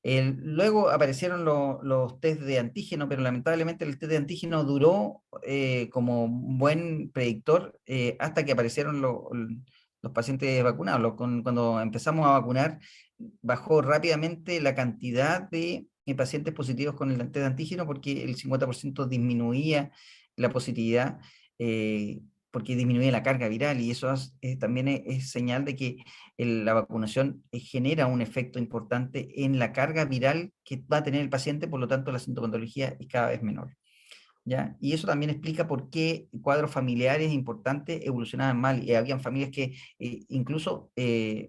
Luego aparecieron los test de antígeno, pero lamentablemente el test de antígeno duró como un buen predictor hasta que aparecieron los pacientes vacunados. Cuando empezamos a vacunar, bajó rápidamente la cantidad de pacientes positivos con el test de antígeno porque el 50% disminuía la positividad. Porque disminuye la carga viral y eso también es señal de que la vacunación genera un efecto importante en la carga viral que va a tener el paciente, por lo tanto la sintomatología es cada vez menor. ¿Ya? Y eso también explica por qué cuadros familiares importantes evolucionaban mal. Y habían familias que incluso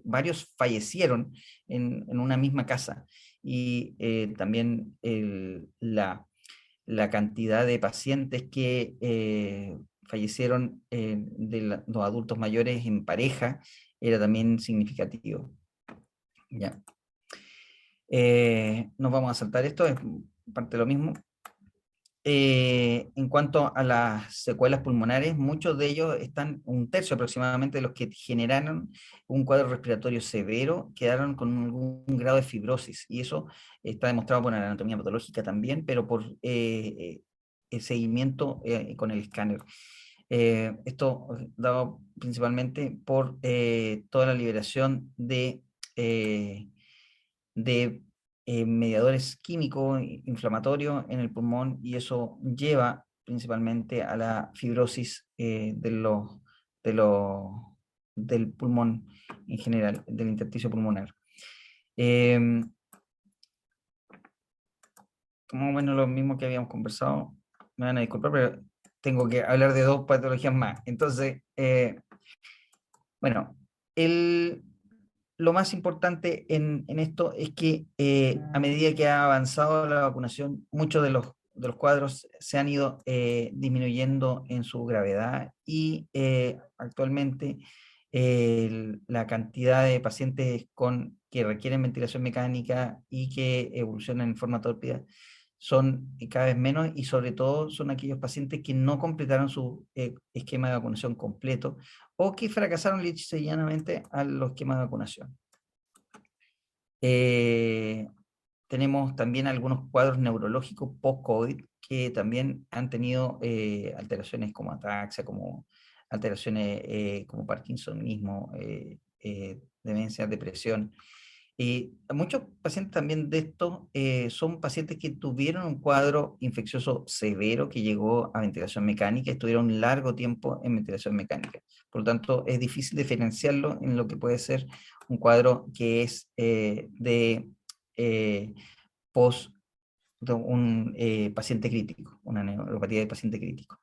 varios fallecieron en una misma casa. Y también la cantidad de pacientes que fallecieron los adultos mayores en pareja era también significativo. Ya. Nos vamos a saltar esto, es parte de lo mismo. En cuanto a las secuelas pulmonares, muchos de ellos están, un tercio aproximadamente de los que generaron un cuadro respiratorio severo, quedaron con algún grado de fibrosis, y eso está demostrado por la anatomía patológica también, pero por el seguimiento con el escáner. Esto dado principalmente por toda la liberación de mediadores químicos inflamatorios en el pulmón y eso lleva principalmente a la fibrosis de los, del pulmón en general, del intersticio pulmonar. Como bueno, lo mismo que habíamos conversado, me van a disculpar, pero tengo que hablar de dos patologías más. Entonces, bueno, lo más importante en esto es que a medida que ha avanzado la vacunación, muchos de los cuadros se han ido disminuyendo en su gravedad y actualmente la cantidad de pacientes que requieren ventilación mecánica y que evolucionan en forma tórpida son cada vez menos y sobre todo son aquellos pacientes que no completaron su esquema de vacunación completo o que fracasaron lisa y llanamente a los esquemas de vacunación. Tenemos también algunos cuadros neurológicos post-COVID que también han tenido alteraciones como ataxia, como alteraciones como parkinsonismo, demencia, depresión. Muchos pacientes también de estos son pacientes que tuvieron un cuadro infeccioso severo que llegó a ventilación mecánica, estuvieron un largo tiempo en ventilación mecánica. Por lo tanto, es difícil diferenciarlo en lo que puede ser un cuadro que es de post de un paciente crítico, una neuropatía de paciente crítico.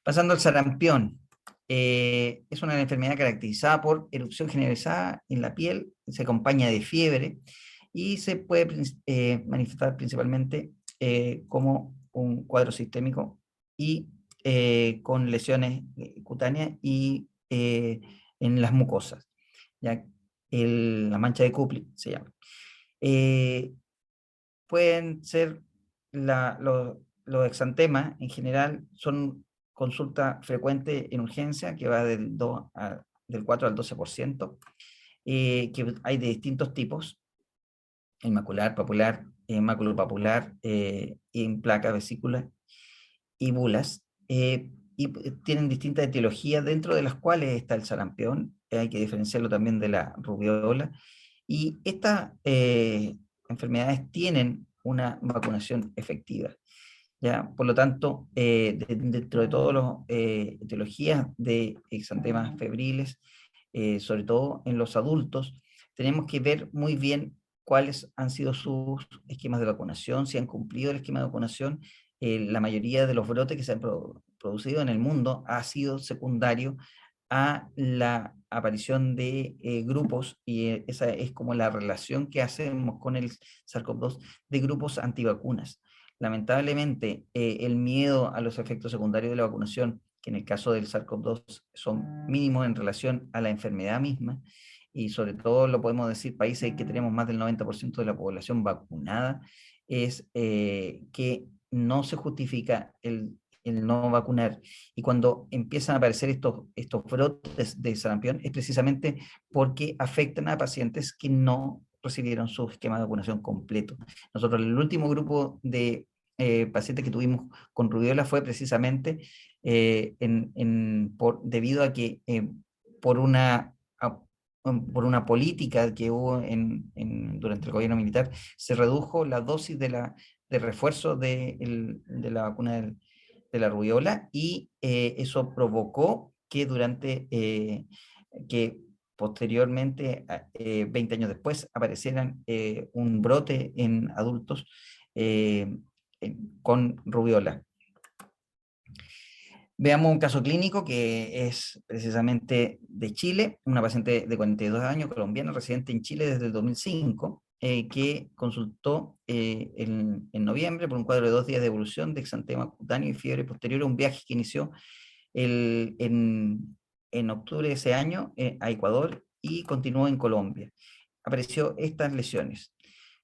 Pasando al sarampión, es una enfermedad caracterizada por erupción generalizada en la piel, se acompaña de fiebre y se puede manifestar principalmente como un cuadro sistémico y con lesiones cutáneas y en las mucosas, ya la mancha de Kuplik se llama. Pueden ser los exantemas en general, son consulta frecuente en urgencia, que va del 4 al 12%, que hay de distintos tipos, el macular, papular, maculopapular, en placa, vesícula y bulas, y tienen distintas etiologías, dentro de las cuales está el sarampión, hay que diferenciarlo también de la rubiola, y estas enfermedades tienen una vacunación efectiva. ¿Ya? Por lo tanto, dentro de todas las etiologías de exantemas febriles, sobre todo en los adultos, tenemos que ver muy bien cuáles han sido sus esquemas de vacunación, si han cumplido el esquema de vacunación. La mayoría de los brotes que se han producido en el mundo ha sido secundario a la aparición de grupos, y esa es como la relación que hacemos con el SARS-CoV-2 de grupos antivacunas. Lamentablemente, el miedo a los efectos secundarios de la vacunación, que en el caso del SARS-CoV-2 son mínimos en relación a la enfermedad misma, y sobre todo lo podemos decir, países que tenemos más del 90% de la población vacunada, es que no se justifica el no vacunar. Y cuando empiezan a aparecer estos brotes de sarampión, es precisamente porque afectan a pacientes que no recibieron su esquema de vacunación completo. Nosotros el último grupo de pacientes que tuvimos con rubiola fue precisamente debido a que por una, por una política que hubo durante el gobierno militar, se redujo la dosis de refuerzo de la vacuna de la rubiola, y eso provocó que que posteriormente, 20 años después, aparecieran un brote en adultos eh, con rubiola. Veamos un caso clínico que es precisamente de Chile, una paciente de 42 años, colombiana, residente en Chile desde el 2005, que consultó en noviembre por un cuadro de 2 días de evolución de exantema cutáneo y fiebre posterior a un viaje que inició el, en octubre de ese año a Ecuador y continuó en Colombia. Apareció estas lesiones.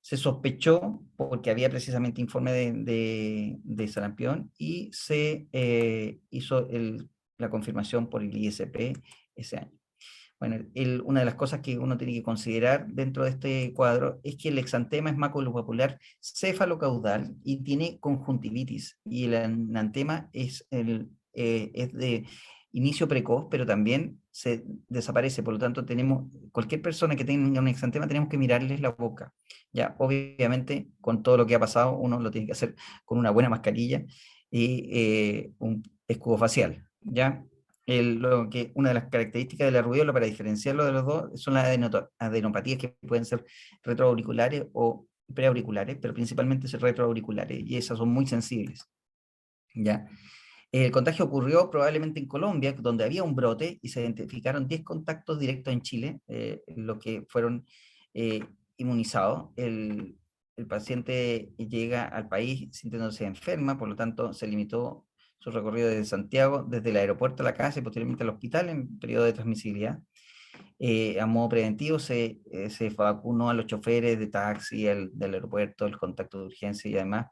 Se sospechó porque había precisamente informe de sarampión, y se hizo la confirmación por el ISP ese año. Bueno, una de las cosas que uno tiene que considerar dentro de este cuadro es que el exantema es maculopapular cefalocaudal y tiene conjuntivitis, y el anantema es de inicio precoz, pero también se desaparece. Por lo tanto, cualquier persona que tenga un exantema, tenemos que mirarles la boca. Ya, obviamente, con todo lo que ha pasado, uno lo tiene que hacer con una buena mascarilla y un escudo facial, ¿ya? Una de las características de la rubiola, para diferenciarlo de los dos, son las adenopatías, que pueden ser retroauriculares o preauriculares, pero principalmente son retroauriculares, y esas son muy sensibles, ¿ya? El contagio ocurrió probablemente en Colombia, donde había un brote, y se identificaron 10 contactos directos en Chile, los que fueron eh, inmunizados. El paciente llega al país sintiéndose enferma, por lo tanto se limitó su recorrido desde Santiago, desde el aeropuerto a la casa y posteriormente al hospital en periodo de transmisibilidad. A modo preventivo se vacunó a los choferes de taxi, del aeropuerto, el contacto de urgencia, y además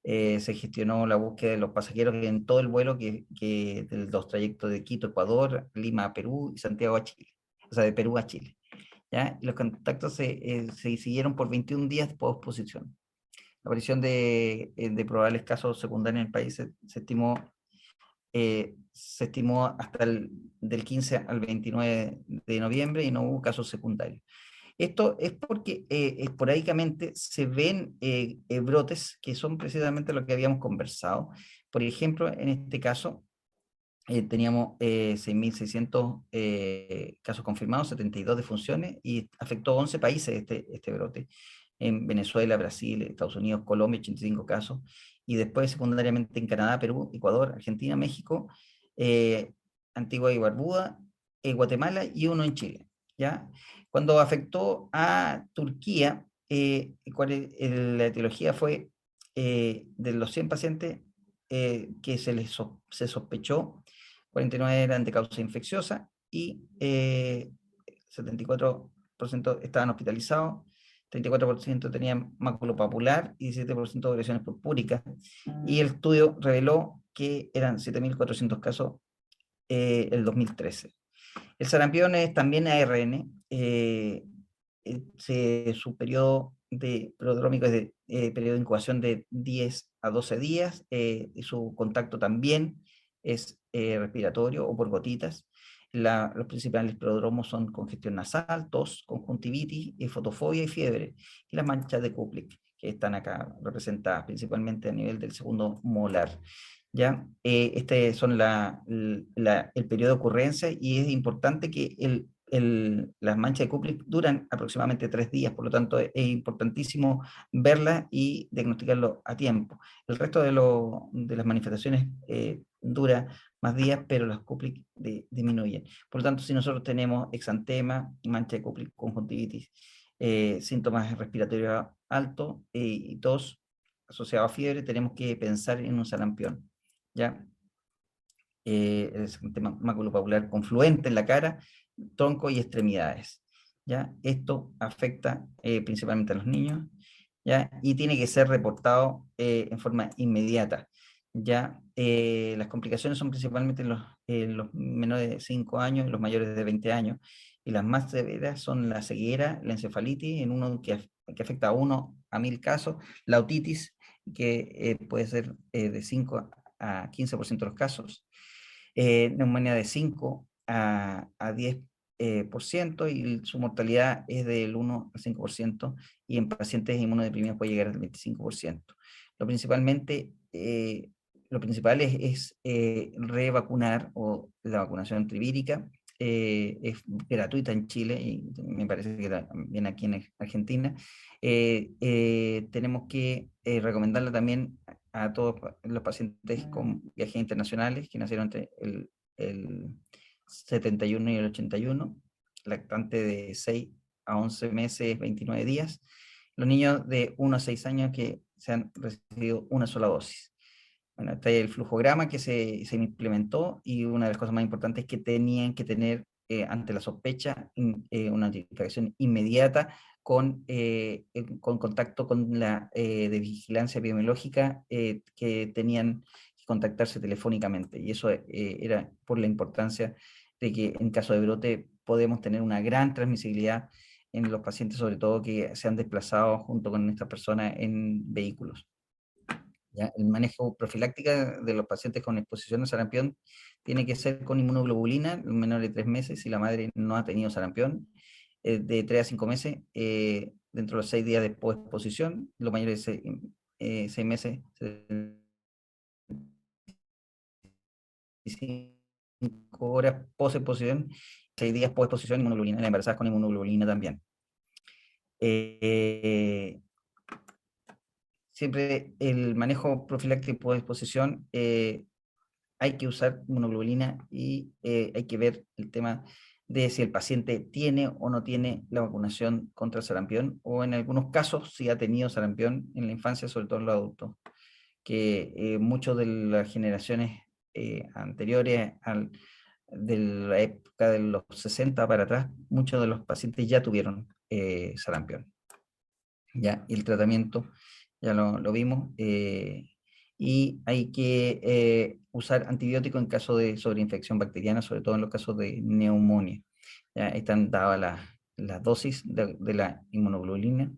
se gestionó la búsqueda de los pasajeros en todo el vuelo de los trayectos de Quito, Ecuador, Lima a Perú y Santiago a Chile, o sea, de Perú a Chile, ¿ya? Y los contactos se siguieron por 21 días de posposición. La aparición de probables casos secundarios en el país se estimó hasta del 15 al 29 de noviembre, y no hubo casos secundarios. Esto es porque esporádicamente se ven brotes que son precisamente lo que habíamos conversado. Por ejemplo, en este caso, teníamos 6.600 casos confirmados, 72 defunciones, y afectó 11 países este brote. En Venezuela, Brasil, Estados Unidos, Colombia, 85 casos, y después secundariamente en Canadá, Perú, Ecuador, Argentina, México, eh, Antigua y Barbuda, Guatemala, y uno en Chile, ¿ya? Cuando afectó a Turquía, la etiología fue de los 100 pacientes que se sospechó, 49 eran de causa infecciosa, y 74% estaban hospitalizados, 34% tenían maculopapular y 17% de lesiones purpúricas. Y el estudio reveló que eran 7.400 casos el 2013. El sarampión es también ARN. Su periodo prodrómico es periodo de incubación de 10 a 12 días, y su contacto también es respiratorio o por gotitas. Los principales prodromos son congestión nasal, tos, conjuntivitis, fotofobia y fiebre, y las manchas de Kuplik, que están acá representadas principalmente a nivel del segundo molar. ¿Ya? Este son el periodo de ocurrencia, y es importante que las manchas de Kuplik duran aproximadamente 3 días, por lo tanto es importantísimo verlas y diagnosticarlo a tiempo. El resto de las manifestaciones dura más días, pero las Kuplik disminuyen. Por lo tanto, si nosotros tenemos exantema, mancha de Kuplik, conjuntivitis, síntomas respiratorios altos y tos asociado a fiebre, tenemos que pensar en un sarampión, ¿ya? El exantema maculopapular confluente en la cara, tronco y extremidades, ¿ya? Esto afecta principalmente a los niños, ¿ya? Y tiene que ser reportado en forma inmediata, ¿ya? Las complicaciones son principalmente en los menores de 5 años y los mayores de 20 años, y las más severas son la ceguera, la encefalitis, en uno que afecta a 1 a 1000 casos, la otitis, que puede ser de 5 a 15% de los casos, neumonía de 5 a 10 por ciento, y su mortalidad es del 1 al 5%, y en pacientes inmunodeprimidos puede llegar al 25%. Principalmente, lo principal es revacunar, o la vacunación trivírica. Es gratuita en Chile y me parece que también aquí en Argentina. Tenemos que recomendarla también a todos los pacientes con viajes internacionales que nacieron entre el 71 y el 81, lactante de 6 a 11 meses, 29 días, los niños de 1 a 6 años que se han recibido una sola dosis. Bueno, está ahí el flujograma que se implementó, y una de las cosas más importantes es que tenían que tener, ante la sospecha, una notificación inmediata con contacto con la de vigilancia epidemiológica, que tenían que contactarse telefónicamente, y eso era por la importancia de que en caso de brote podemos tener una gran transmisibilidad en los pacientes, sobre todo que se han desplazado junto con estas personas en vehículos. ¿Ya? El manejo profiláctico de los pacientes con exposición a sarampión tiene que ser con inmunoglobulina, los menores de 3 meses, si la madre no ha tenido sarampión, de 3 a 5 meses, dentro de los 6 días de exposición, los mayores de 6 meses, 5 horas post exposición, 6 días post exposición, inmunoglobulina, las embarazadas con inmunoglobulina también. Siempre el manejo profiláctico post exposición, hay que usar inmunoglobulina, y hay que ver el tema de si el paciente tiene o no tiene la vacunación contra el sarampión, o en algunos casos si ha tenido sarampión en la infancia, sobre todo en los adultos, que muchos de las generaciones anteriores de la época de los 60 para atrás, muchos de los pacientes ya tuvieron sarampión. ¿Ya? Y el tratamiento ya lo vimos, y hay que usar antibióticos en caso de sobreinfección bacteriana, sobre todo en los casos de neumonía. ¿Ya? Están dadas las dosis de la inmunoglobulina,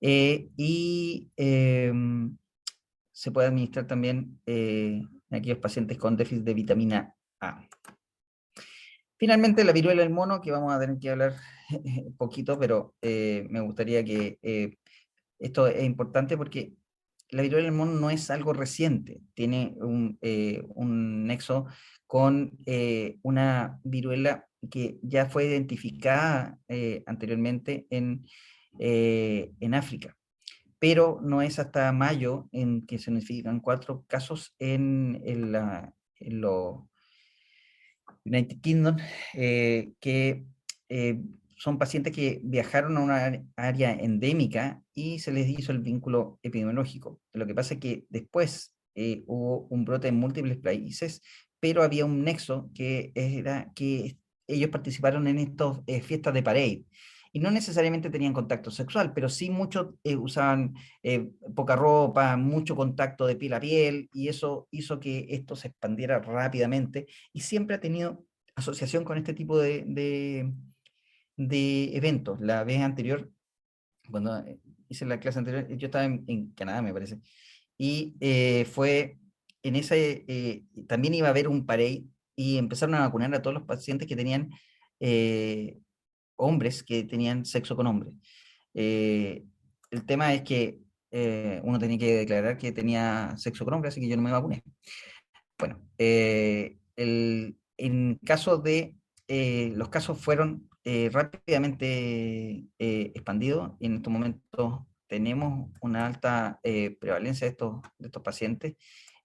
y se puede administrar también en aquellos pacientes con déficit de vitamina A. Finalmente, la viruela del mono, que vamos a tener que hablar un poquito, pero me gustaría que esto es importante porque la viruela del mono no es algo reciente, tiene un nexo con una viruela que ya fue identificada anteriormente en África, pero no es hasta mayo en que se notifican 4 casos en los United Kingdom, que son pacientes que viajaron a una área endémica y se les hizo el vínculo epidemiológico. Lo que pasa es que después hubo un brote en múltiples países, pero había un nexo que era que ellos participaron en estas fiestas de parade. Y no necesariamente tenían contacto sexual, pero sí muchos usaban poca ropa, mucho contacto de piel a piel, y eso hizo que esto se expandiera rápidamente, y siempre ha tenido asociación con este tipo de eventos. La vez anterior, cuando hice la clase anterior, yo estaba en Canadá, me parece, y fue en ese, también iba a haber un parade, y empezaron a vacunar a todos los pacientes que tenían, hombres que tenían sexo con hombres. El tema es que uno tenía que declarar que tenía sexo con hombres, así que yo no me vacuné. Bueno, en caso de, los casos fueron rápidamente expandidos, y en estos momentos tenemos una alta prevalencia de estos pacientes,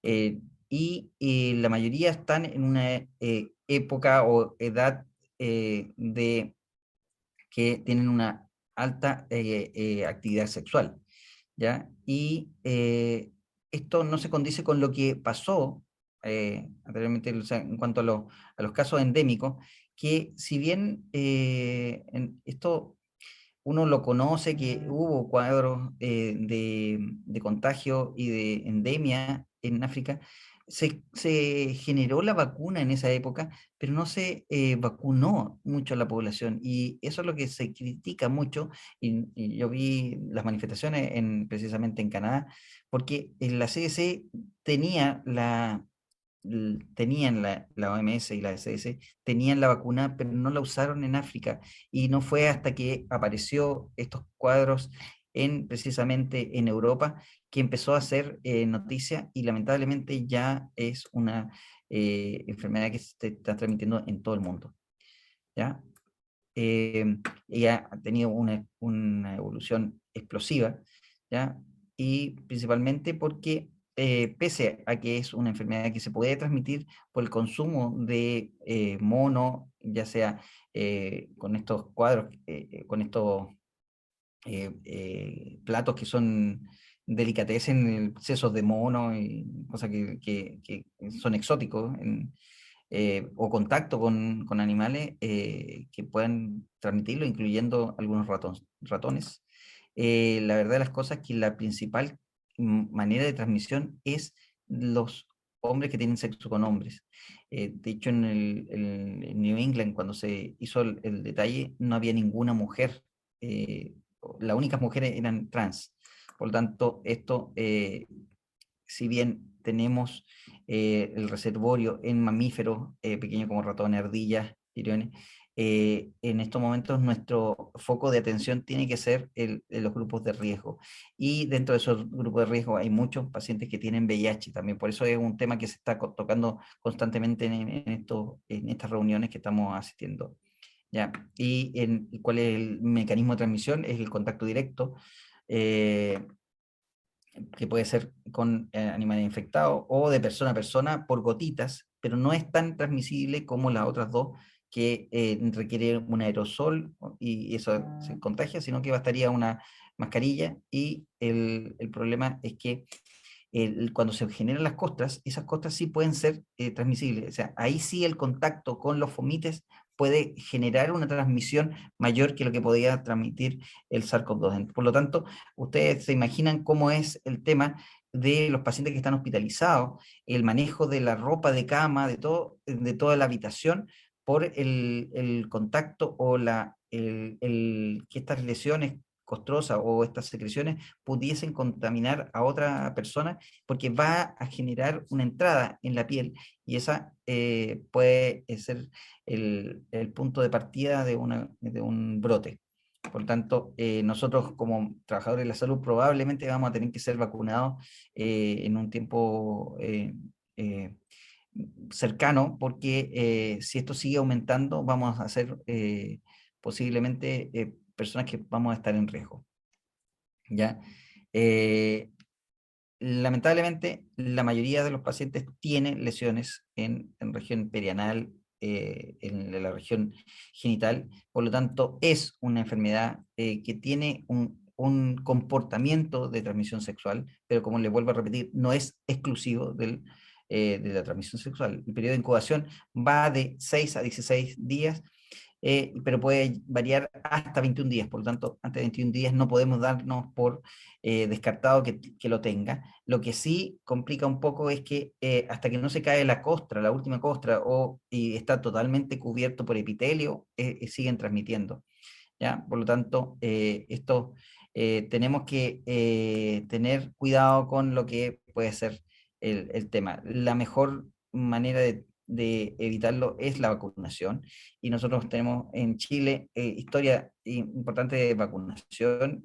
y la mayoría están en una época o edad de que tienen una alta actividad sexual, ¿ya? Y esto no se condice con lo que pasó anteriormente, o sea, en cuanto a los casos endémicos, que si bien esto uno lo conoce, que hubo cuadros de contagio y de endemia en África, se generó la vacuna en esa época, pero no se vacunó mucho a la población y eso es lo que se critica mucho y yo vi las manifestaciones precisamente en Canadá, porque la CDC tenía tenían la OMS y la CDC, tenían la vacuna, pero no la usaron en África. Y no fue hasta que apareció estos cuadros precisamente en Europa que empezó a hacer noticia y lamentablemente ya es una enfermedad que se está transmitiendo en todo el mundo. ¿Ya? Y ha tenido una evolución explosiva, ¿ya? Y principalmente porque, pese a que es una enfermedad que se puede transmitir por el consumo de mono, ya sea con estos cuadros, con estos platos que son delicatessen, sesos de mono y cosas que son exóticos, o contacto con animales que puedan transmitirlo, incluyendo algunos ratones. La verdad de las cosas es que la principal manera de transmisión es los hombres que tienen sexo con hombres. De hecho, en New England, cuando se hizo el detalle, no había ninguna mujer. Las únicas mujeres eran trans. Por lo tanto, esto, si bien tenemos el reservorio en mamíferos pequeños como ratones, ardillas, tiriones, en estos momentos nuestro foco de atención tiene que ser los grupos de riesgo. Y dentro de esos grupos de riesgo hay muchos pacientes que tienen VIH también. Por eso es un tema que se está tocando constantemente en estas reuniones que estamos asistiendo. ¿Ya? ¿Y cuál es el mecanismo de transmisión? Es el contacto directo. Eh, que puede ser con animales infectados o de persona a persona por gotitas, pero no es tan transmisible como las otras dos que requiere un aerosol y eso se contagia, sino que bastaría una mascarilla y el problema es que cuando se generan las costras, esas costras sí pueden ser transmisibles. O sea, ahí sí el contacto con los fomites puede generar una transmisión mayor que lo que podía transmitir el SARS-CoV-2. Por lo tanto, ustedes se imaginan cómo es el tema de los pacientes que están hospitalizados, el manejo de la ropa de cama, de toda la habitación, por el contacto o que estas lesiones costrosas o estas secreciones pudiesen contaminar a otra persona porque va a generar una entrada en la piel y esa puede ser el punto de partida de un brote. Por tanto, nosotros como trabajadores de la salud probablemente vamos a tener que ser vacunados en un tiempo eh, cercano, porque si esto sigue aumentando, vamos a ser posiblemente personas que vamos a estar en riesgo. ¿Ya? Eh, Lamentablemente, la mayoría de los pacientes tienen lesiones en región perianal, en la región genital, por lo tanto, es una enfermedad que tiene un comportamiento de transmisión sexual, pero como les vuelvo a repetir, no es exclusivo de la transmisión sexual. El periodo de incubación va de 6 a 16 días pero puede variar hasta 21 días. Por lo tanto, antes de 21 días no podemos darnos por descartado que lo tenga. Lo que sí complica un poco es que hasta que no se cae la costra, la última costra, y está totalmente cubierto por epitelio, siguen transmitiendo. ¿Ya? Por lo tanto, tenemos que tener cuidado con lo que puede ser el tema. La mejor manera de evitarlo es la vacunación y nosotros tenemos en Chile historia importante de vacunación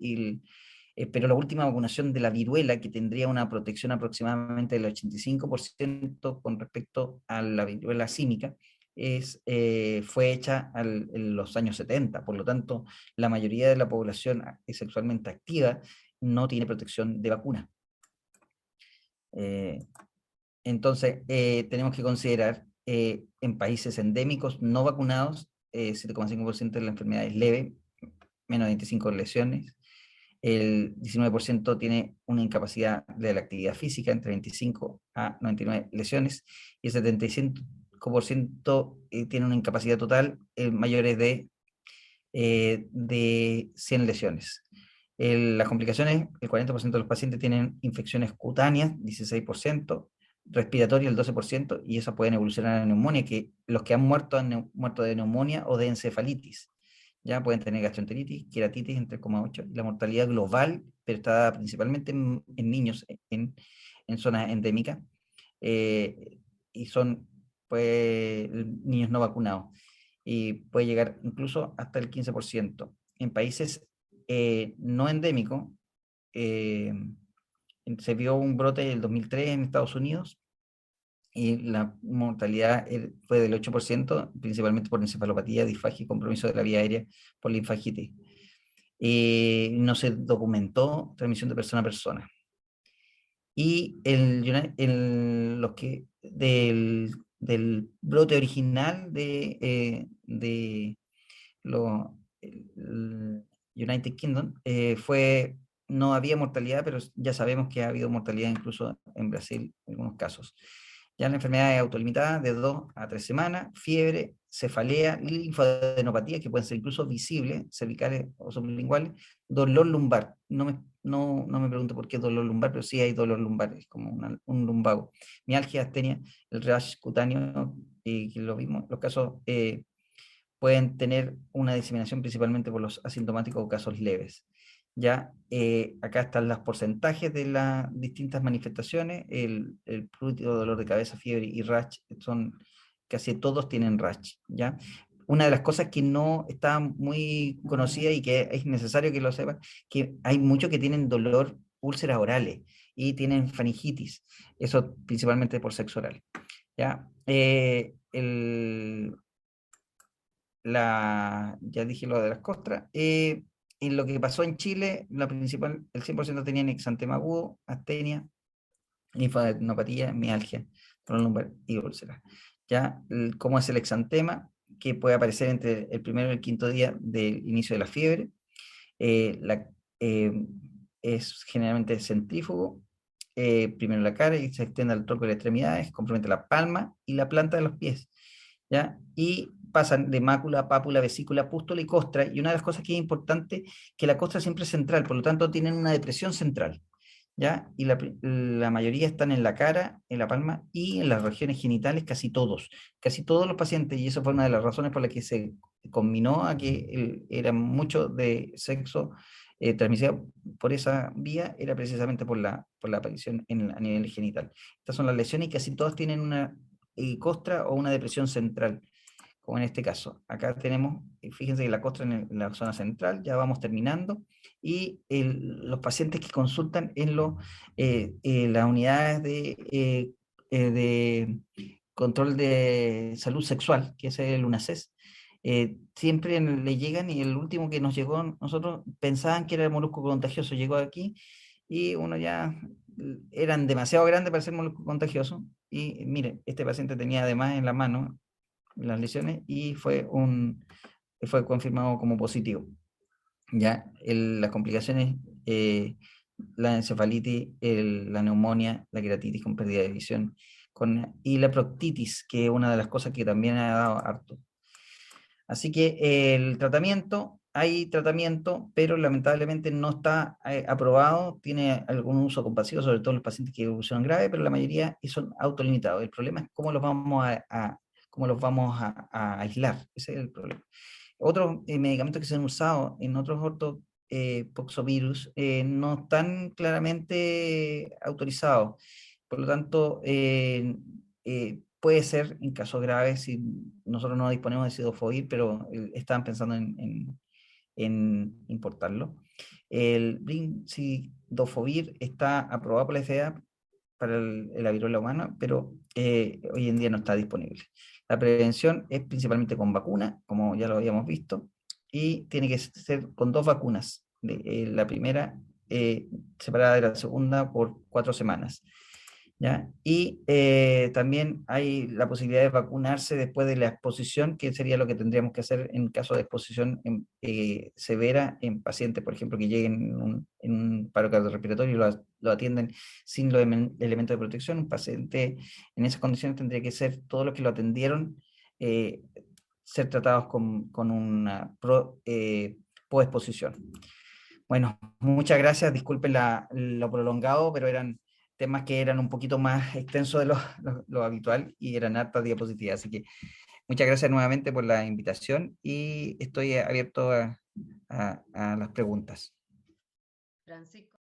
pero la última vacunación de la viruela, que tendría una protección aproximadamente del 85% con respecto a la viruela símica, fue hecha en los años 70. Por lo tanto, la mayoría de la población sexualmente activa no tiene protección de vacuna. Eh, entonces, tenemos que considerar en países endémicos no vacunados, 7,5% de la enfermedad es leve, menos de 25 lesiones. El 19% tiene una incapacidad de la actividad física, entre 25 a 99 lesiones, y el 75% tiene una incapacidad total mayores de 100 lesiones. Las complicaciones, el 40% de los pacientes tienen infecciones cutáneas, 16%, respiratorio el 12%, y esas pueden evolucionar a neumonía, que los que han muerto muerto de neumonía o de encefalitis. Ya pueden tener gastroenteritis, queratitis en 3,8. La mortalidad global, pero está dada principalmente en niños, en zonas endémicas, eh, y son pues, niños no vacunados, y puede llegar incluso hasta el 15%. En países no endémicos, eh, se vio un brote en el 2003 en Estados Unidos, y la mortalidad fue del 8%, principalmente por encefalopatía, disfagia y compromiso de la vía aérea por linfagitis. No se documentó transmisión de persona a persona. Y del brote original de el United Kingdom, no había mortalidad, pero ya sabemos que ha habido mortalidad incluso en Brasil en algunos casos. Ya la enfermedad es autolimitada de 2 a 3 semanas, fiebre, cefalea, linfadenopatía, que pueden ser incluso visibles, cervicales o sublinguales, dolor lumbar. No me pregunto por qué dolor lumbar, pero sí hay dolor lumbar, es como un lumbago. Mialgia, astenia, el rash cutáneo, que lo vimos, los casos pueden tener una diseminación principalmente por los asintomáticos o casos leves. Ya, acá están los porcentajes de las distintas manifestaciones, el prurito, dolor de cabeza, fiebre y rash, casi todos tienen rash, ¿ya? Una de las cosas que no está muy conocida y que es necesario que lo sepan, que hay muchos que tienen dolor, úlceras orales, y tienen faringitis, eso principalmente por sexo oral, ¿ya? Ya dije lo de las costras. En lo que pasó en Chile, el 100% tenían exantema agudo, astenia, linfadenopatía, mialgia, dolor lumbar y úlceras. Ya, ¿cómo es el exantema? Que puede aparecer entre el primero y el quinto día del inicio de la fiebre. Eh, la- eh, es generalmente centrífugo, primero la cara y se extiende al tronco de las extremidades, compromete la palma y la planta de los pies, ¿ya? Y pasan de mácula, pápula, vesícula, pústula y costra, y una de las cosas que es importante, que la costra siempre es central, por lo tanto tienen una depresión central, ¿ya? Y la mayoría están en la cara, en la palma y en las regiones genitales, casi todos los pacientes, y eso fue una de las razones por las que se combinó a que era mucho de sexo transmisible por esa vía, era precisamente por la aparición a nivel genital. Estas son las lesiones y casi todas tienen una costra o una depresión central, como en este caso. Acá tenemos, fíjense que la costra en la zona central, ya vamos terminando, y los pacientes que consultan en las unidades de control de salud sexual, que es el UNACES, siempre le llegan, y el último que nos llegó, nosotros pensaban que era el molusco contagioso, llegó aquí, y uno ya eran demasiado grandes para ser molusco contagioso, y mire, este paciente tenía además en la mano las lesiones y fue confirmado como positivo. Ya, las complicaciones, la encefalitis, la neumonía, la queratitis con pérdida de visión, y la proctitis, que es una de las cosas que también ha dado harto. Así que hay tratamiento, pero lamentablemente no está aprobado, tiene algún uso compasivo, sobre todo en los pacientes que evolucionan grave, pero la mayoría son autolimitados. El problema es cómo los vamos a aislar, ese es el problema. Otros medicamentos que se han usado en otros poxovirus no están claramente autorizados. Por lo tanto, puede ser en casos graves si nosotros no disponemos de Cidofovir, pero estaban pensando en importarlo. El Brincidofovir está aprobado por la FDA para la viruela humana, pero hoy en día no está disponible. La prevención es principalmente con vacuna, como ya lo habíamos visto, y tiene que ser con 2 vacunas. La primera separada de la segunda por 4 semanas. ¿Ya? Y también hay la posibilidad de vacunarse después de la exposición, que sería lo que tendríamos que hacer en caso de exposición severa en pacientes, por ejemplo, que lleguen en un paro cardiorrespiratorio y lo atienden sin los elementos de protección. Un paciente en esas condiciones tendría que ser, todos los que lo atendieron, eh, ser tratados con una post-exposición. Bueno, muchas gracias, disculpen lo prolongado, pero eran temas que eran un poquito más extensos de lo habitual y eran hartas diapositivas. Así que muchas gracias nuevamente por la invitación y estoy abierto a las preguntas. Francisco.